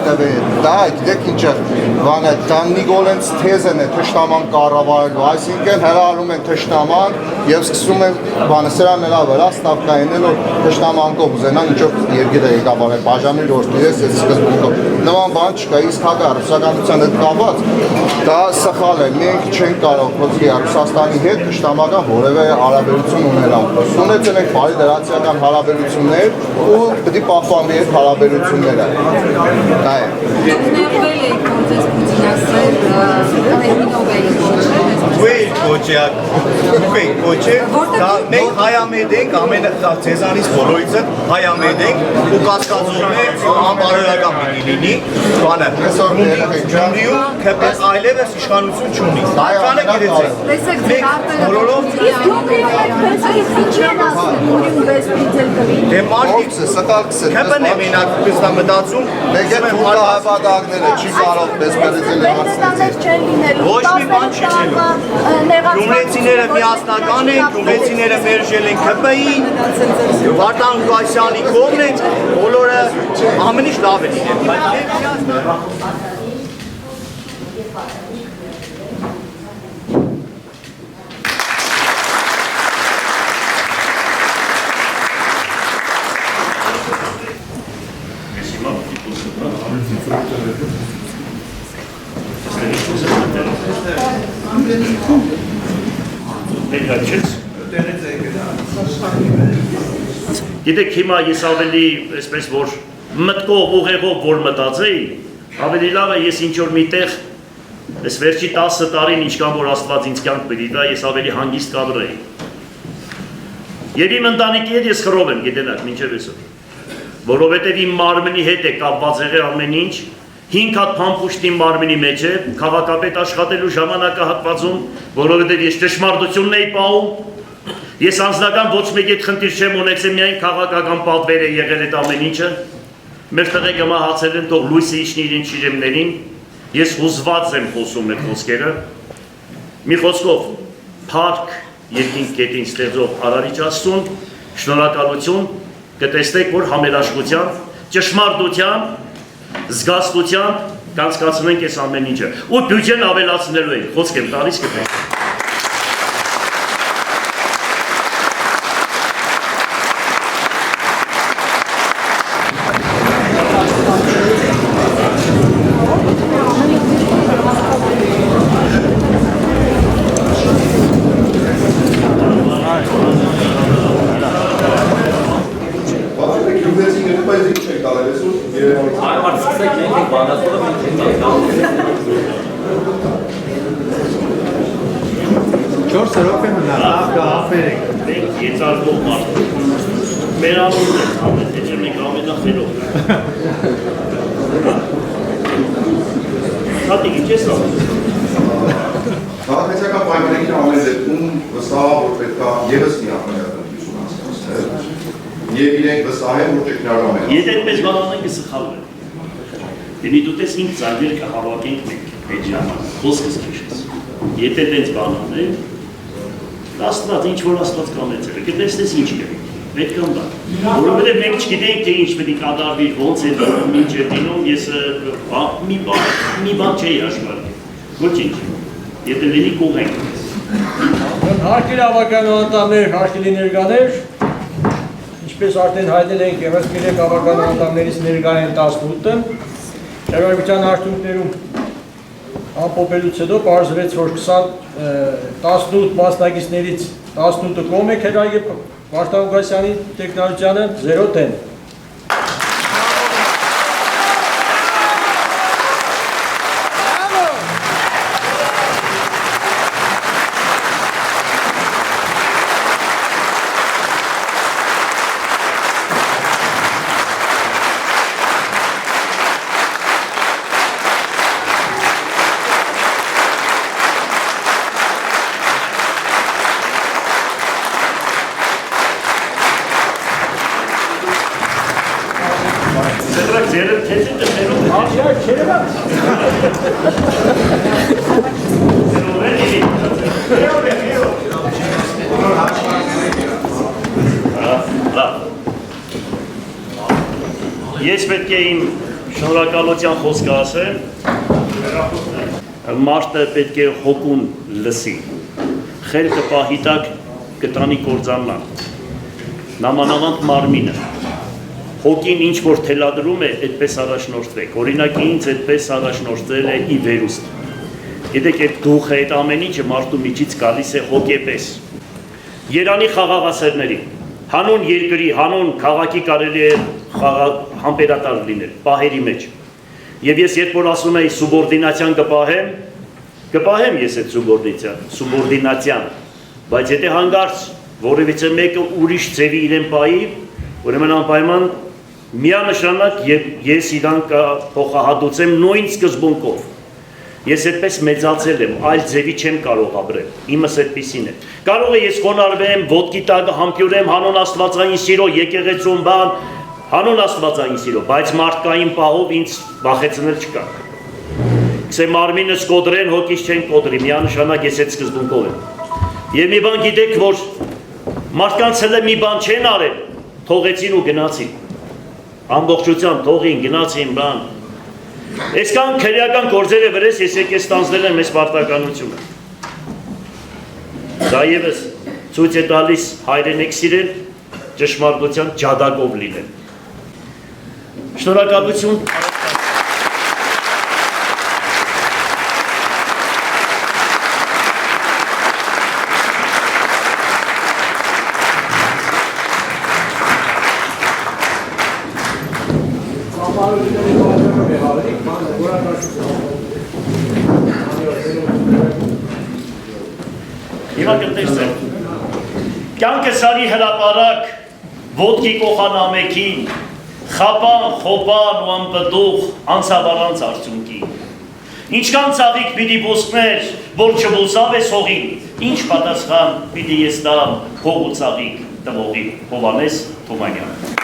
տվել, դա գիտեք ինչ է, բանը դա Նիկոլենց թեզն է թշնաման կառավարելու, այսինքն հրահարում են թշնաման եւ սկսում են բանը սրա նրա վրա ստավկայինել որ թշնաման կողզենան ինչով երկիրը եկավարել բաժանել գործիրես այս սկզբունքով նման բան չկա իսկ հակա ռուսականության հետ կապված դա սխալ է մենք չենք կարող ոսկի Ռուսաստանի հետ թշնամական որևէ հարաբերություն ունենալ ունեցել ենք բարի դրացիական հարաբերություններ ու պետք է պահպանվի այդ հարաբերությունները դա է Կոչե, մենք հայամետ ենք, ձեզանից բոլորիցը հայամետ ենք ու կասկածում է անբարոյական պիտի լինի, բանը, Գյումրիում քեպես այլևս իշխանություն չունի, այդքանը գիտեցեք, մենք բոլորով դե մարդիկ քեպն է մենակ պստա մտածում մեկ է թուլը հավատակները չի կարող բեսպերիզել ոչ մի բան չի չելու Գյումրեցիները միասնական են, գյումրեցիները մերժել են ԿՊ-ին, Վարդան Ղուկասյանի կողմն են, բոլորը ամեն ինչ լավ է լինել, բայց Գիտեք հիմա ես ավելի այսպես որ մտքով ուղեղով որ մտածեի ավելի լավ է ես ինչ որ միտեղ այս վերջի 10 տարին ինչքան որ Աստված ինձ կյանք պիտի տա ես ավելի հանգիստ կադրեի Եվ իմ ընտանիքի հետ ես խռով եմ գիտենաք մինչև այսօր որովհետև իմ մարմնի հետ է կապված եղել ամեն ինչ 5 հատ փամփուշտ իմ մարմնի մեջ է քաղաքապետ աշխատելու ժամանակահատվածում որովհետև ես ճշմարտությունն էի պահում Ես անձնական ոչ մեկ այդ խնդիր չեմ ունեցել միայն քաղաքական պատվեր է եղել այդ ամեն ինչը մեր տղեկը մահացել են թող լույսը իջնի իրեն շիրեմներին ես հուզված եմ խոսում այդ խոսքերը մի խոսքով փառք երկինք կետին ստեղծող Արարիչ Աստծուն շնորհակալություն կտեսնեք որ համերաշխությամբ ճշմարտությամբ զգաստությամբ կանցկացնենք այս ամեն ինչը ու բյուջեն ավելացնելու ենք խոսք եմ տալիս կտեսնենք Եթե այդպես բանանենք սխալվում է։ Դե դու տես ինձ ծայրեր կհավաքենք մենք այդ ժամանակ, խոսքս քեշես։ Եթե այդպես բանանենք, Աստված ինչ որ Աստված կանեցել է, կտեսնես ինչ կերի։ Պետք է դա։ Որովհետև մենք չգիտենք թե ինչ պետք է կատարվի, ոնց է դառնում, ինչ է դինում, ես մի բան չէի աշխարհի։ Ոչինչ։ Եթե լինի կողենք։ Հարկի հավաքական անդամներ, հարկի ներկաներ Ինչպես արդեն հայտնել ենք եղած գիրեք հավաքական անդամներից ներկա են 18-ը, Քերոյության արդյունքներում ամփոփելուց հետո պարզվեց, որ 18 մասնակիցներից 18-ը կողմ է Քերոյի Վարդան Ղուկասյանի տեխնոլոգիանը 0 դեմ։ Ես պետք է իմ Շնորհակալության խոսք ասեմ, մարդը պետք է հոգուն լսի, խելքը պահի տակ կտանի կործանման, նամանավանդ մարմինը, հոգին ինչ որ թելադրում է, այդպես առաջնորդվեք, օրինակի ինձ այդպես առաջնորդել է ի վերուստ, գիտեք այդ դուխը, այդ ամեն ինչը մարդու միջից գալիս է հոգեպես, Երանի խաղաղասերների, հանուն երկրի, հանուն քաղաքի կարելի է համբերատար լինել, պահերի մեջ։ Եվ ես երբ որ ասում էի սուբորդինացիան կպահեմ ես այդ սուբորդինացիան, բայց եթե հանգարց որևիցե մեկը ուրիշ ձևի իրեն պահի, ուրեմն անպայման միանշանակ ես իրան փոխահատուցեմ նույն սկզբունքով։ Ես այդպես մեծացել եմ, այլ ձևի չեմ կարող ապրել, իմս այդպիսին է։ Կարող է ես խոնարհվեմ, ոտքի տակը համբյուրեմ, հանուն աստվածային սիրո, եկեղեցում բան, հանուն աստվածային սիրո, բայց մարդկային պահով ինձ վախեցնել չկա։ Գսե մարմինս կոտրեն, հոգիս չեն կոտրի, միանշանակ ես այդ սկզբունքով եմ։ Եվ մի բան գիտեք, որ մարդկանց հենց մի բան չեն արել, թողեցին ու գնացին։ Ամբողջությամբ թողին, գնացին, բան։ Այսքան քրեական գործերը վրես ես եկես ստանձնել եմ այս պարտականությունը։ Դա ևս ցույց է տալիս հայրենիք սիրել, ճշմարտության ջադագով լինել։ Շնորհակալություն։ Հիմա կտեսնեմ, կյանքը սարի հրապարակ, ոտքի կոխանամեքին, խապան, խոպան ու ամպտուղ, անցավարանց արդյունքի։ Ինչքան ծաղիկ պիտի ոսկներ, որ չբոսավ ես հողին, ինչ պատասխան պիտի ես տամ հող ու ծաղիկ տվողի, Հովհաննես Թումանյան։